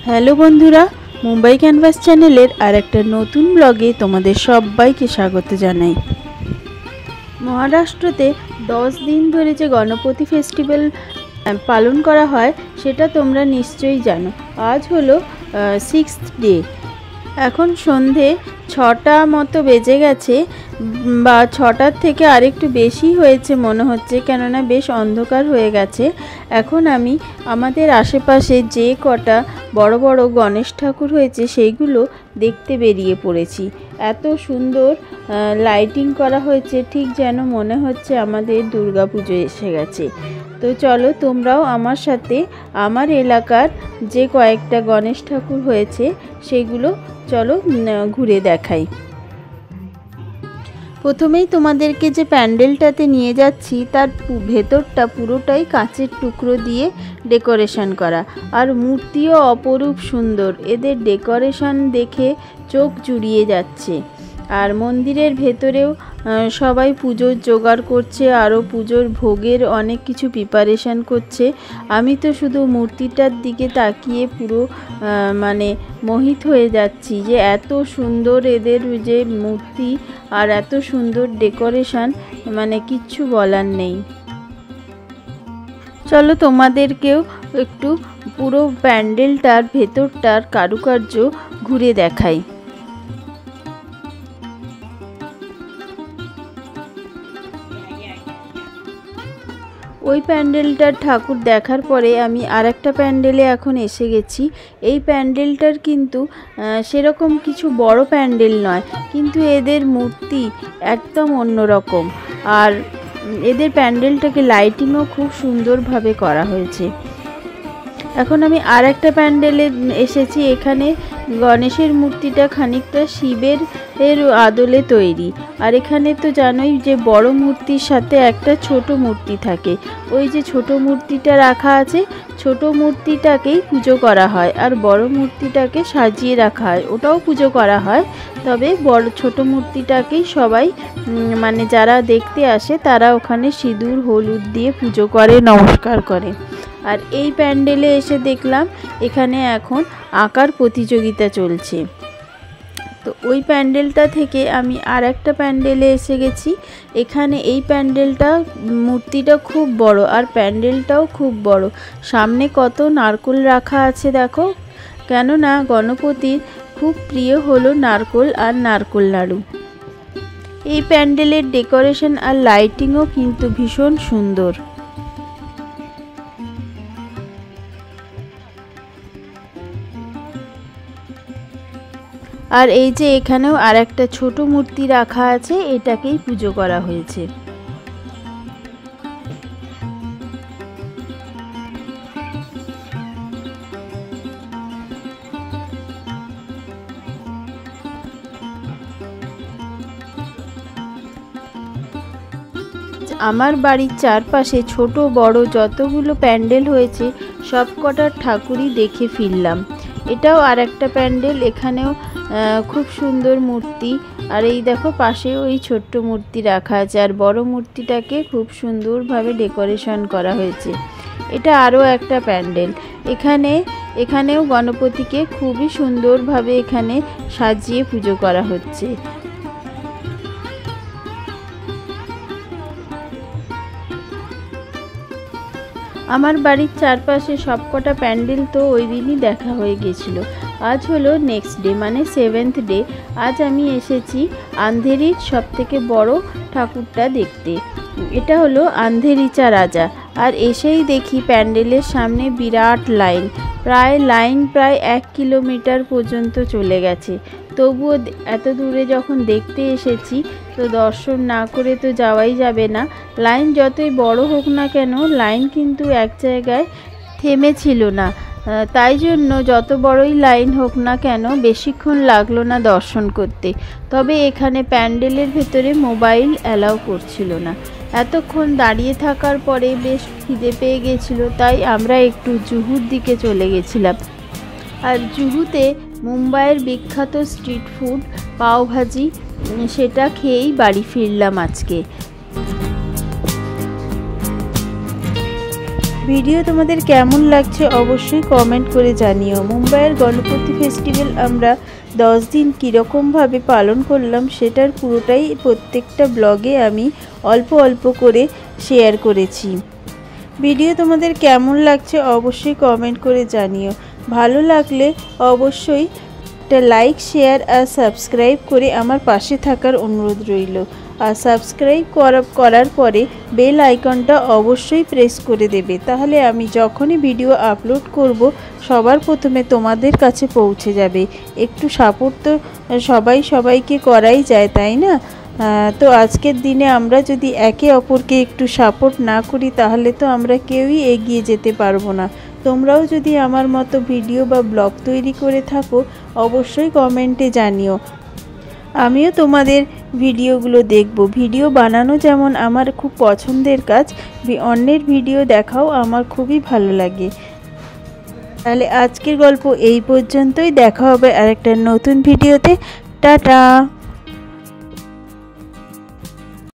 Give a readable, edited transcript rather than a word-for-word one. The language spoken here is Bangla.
হ্যালো বন্ধুরা, মুম্বাই ক্যানভাস চ্যানেলের আর একটা নতুন ব্লগে তোমাদের সবাইকে স্বাগত জানাই। মহারাষ্ট্রতে 10 দিন ধরে যে গণপতি ফেস্টিভ্যাল পালন করা হয় সেটা তোমরা নিশ্চয়ই জানো। আজ হলো 6th ডে। এখন সন্ধে 6টা মতো বেজে গেছে, বা 6টার থেকে আরেকটু বেশি হয়েছে মনে হচ্ছে, কেননা বেশ অন্ধকার হয়ে গেছে। এখন আমি আমাদের আশেপাশে যে কটা বড় বড় গণেশ ঠাকুর হয়েছে সেইগুলো দেখতে বেরিয়ে পড়েছি। এত সুন্দর লাইটিং করা হয়েছে, ঠিক যেন মনে হচ্ছে আমাদের দুর্গাপুজো এসে গেছে। তো চলো তোমরাও আমার সাথে আমার এলাকার যে কয়েকটা গণেশ ঠাকুর হয়েছে সেগুলো চলো ঘুরে দেখাই। প্রথমেই তোমাদেরকে যে প্যান্ডেলটাতে নিয়ে যাচ্ছি তার ভেতরটা পুরোটাই কাঁচের টুকরো দিয়ে ডেকোরেশন করা, আর মূর্তিও অপরূপ সুন্দর। এদের ডেকোরেশন দেখে চোখ জুড়িয়ে যাচ্ছে। আর মন্দিরের ভেতরেও সবাই পুজোর জোগাড় করছে, আরও পুজোর ভোগের অনেক কিছু প্রিপারেশান করছে। আমি তো শুধু মূর্তিটার দিকে তাকিয়ে পুরো মোহিত হয়ে যাচ্ছি যে এত সুন্দর এদের যে মূর্তি আর এত সুন্দর ডেকোরেশন, কিচ্ছু বলার নেই। চলো তোমাদেরকেও একটু পুরো প্যান্ডেলটার ভেতরটার কারুকার্য ঘুরে দেখাই। ওই প্যান্ডেলটার ঠাকুর দেখার পরে আমি আরেকটা প্যান্ডেলে এখন এসে গেছি। এই প্যান্ডেলটার কিন্তু সেরকম কিছু বড় প্যান্ডেল নয়, কিন্তু এদের মূর্তি একদম অন্যরকম। আর এদের প্যান্ডেলটাকে লাইটিংও খুব সুন্দরভাবে করা হয়েছে। এখন আমি আরেকটা প্যান্ডেলে এসেছি। এখানে গণেশের মূর্তিটা খানিকটা শিবের আদলে তৈরি। আর এখানে তো জানোই যে বড় মূর্তির সাথে একটা ছোট মূর্তি থাকে। ওই যে ছোট মূর্তিটা রাখা আছে, ছোট মূর্তিটাকেই পুজো করা হয়, আর বড় মূর্তিটাকে সাজিয়ে রাখা হয়, ওটাও পুজো করা হয়। তবে ছোট মূর্তিটাকেই সবাই যারা দেখতে আসে তারা ওখানে সিঁদুর হলুদ দিয়ে পুজো করে, নমস্কার করে। আর এই প্যান্ডেলে এসে দেখলাম এখানে এখন আঁকার প্রতিযোগিতা চলছে। তো ওই প্যান্ডেলটা থেকে আমি আর একটা প্যান্ডেলে এসে গেছি। এখানে এই প্যান্ডেলটা মূর্তিটা খুব বড় আর প্যান্ডেলটাও খুব বড়। সামনে কত নারকেল রাখা আছে দেখো, কেননা গণপতির খুব প্রিয় হলো নারকেল আর নারকেল নাড়ু। এই প্যান্ডেলের ডেকোরেশন আর লাইটিংও কিন্তু ভীষণ সুন্দর। আর এই যে এখানেও আর একটা ছোট মূর্তি রাখা আছে, এটাকেই পুজো করা হয়েছে। আমার বাড়ির চারপাশে ছোট বড় যতগুলো প্যান্ডেল হয়েছে সব কটার ঠাকুরই দেখে ফিরলাম। এটাও আর একটা প্যান্ডেল, এখানেও খুব সুন্দর মূর্তি। আর এই দেখো পাশে ওই ছোট্ট মূর্তি রাখা আছে, আর বড় মূর্তিটাকে খুব সুন্দরভাবে ডেকোরেশন করা হয়েছে। এটা আরও একটা প্যান্ডেল। এখানেও গণপতিকে খুবই সুন্দরভাবে এখানে সাজিয়ে পুজো করা হচ্ছে। আমার বাড়ির চারপাশে সবকটা প্যান্ডেল তো ওই দিনই দেখা হয়ে গেছিল। আজ হলো নেক্সট ডে, 7th ডে। আজ আমি এসেছি আন্ধেরির সবথেকে বড় ঠাকুরটা দেখতে। এটা হলো আন্ধেরিচা রাজা। আর এসেই দেখি প্যান্ডেলের সামনে বিরাট লাইন, প্রায় 1 কিলোমিটার পর্যন্ত চলে গেছে। তবুও এত দূরে যখন দেখতে এসেছি তো দর্শন না করে তো যাওয়াই যাবে না। লাইন যতই বড় হোক না কেন, লাইন কিন্তু এক জায়গায় থেমেছিল না। তাই জন্য যত বড়ই লাইন হোক না কেন বেশিক্ষণ লাগলো না দর্শন করতে। তবে এখানে প্যান্ডেলের ভেতরে মোবাইল অ্যালাউ করছিল না। এতক্ষণ দাঁড়িয়ে থাকার পরে বেশ খিদে পেয়ে গেছিলো, তাই আমরা একটু জুহুর দিকে চলে গেছিলাম। আর জুহুতে মুম্বাইয়ের বিখ্যাত স্ট্রিট ফুড পাওভাজি, সেটা খেয়েই বাড়ি ফিরলাম আজকে। ভিডিও তোমাদের কেমন লাগছে অবশ্যই কমেন্ট করে জানিও। মুম্বাইয়ের গণপতি ফেস্টিভ্যাল আমরা 10 দিন কীরকমভাবে পালন করলাম সেটার পুরোটাই প্রত্যেকটা ব্লগে আমি অল্প অল্প করে শেয়ার করেছি। ভিডিও তোমাদের কেমন লাগছে অবশ্যই কমেন্ট করে জানিও। ভালো লাগলে অবশ্যই একটা লাইক, শেয়ার আর সাবস্ক্রাইব করে আমার পাশে থাকার অনুরোধ রইল। আর সাবস্ক্রাইব করার পরে বেল আইকনটা অবশ্যই প্রেস করে দেবে, তাহলে আমি যখনই ভিডিও আপলোড করব সবার প্রথমে তোমাদের কাছে পৌঁছে যাবে। একটু সাপোর্ট তো সবাইকে করাই যায়, তাই না? তো আজকের দিনে আমরা যদি একে অপরকে একটু সাপোর্ট না করি তাহলে তো আমরা কেউই এগিয়ে যেতে পারবো না। তোমরাও যদি আমার মতো ভিডিও বা ব্লগ তৈরি করে থাকো অবশ্যই কমেন্টে জানিও, আমিও তোমাদের ভিডিওগুলো দেখব। ভিডিও বানানো যেমন আমার খুব পছন্দের কাজ, অন্যের ভিডিও দেখাও আমার খুবই ভালো লাগে। তাহলে আজকের গল্প এই পর্যন্তই, দেখা হবে আরেকটা নতুন ভিডিওতে। টাটা।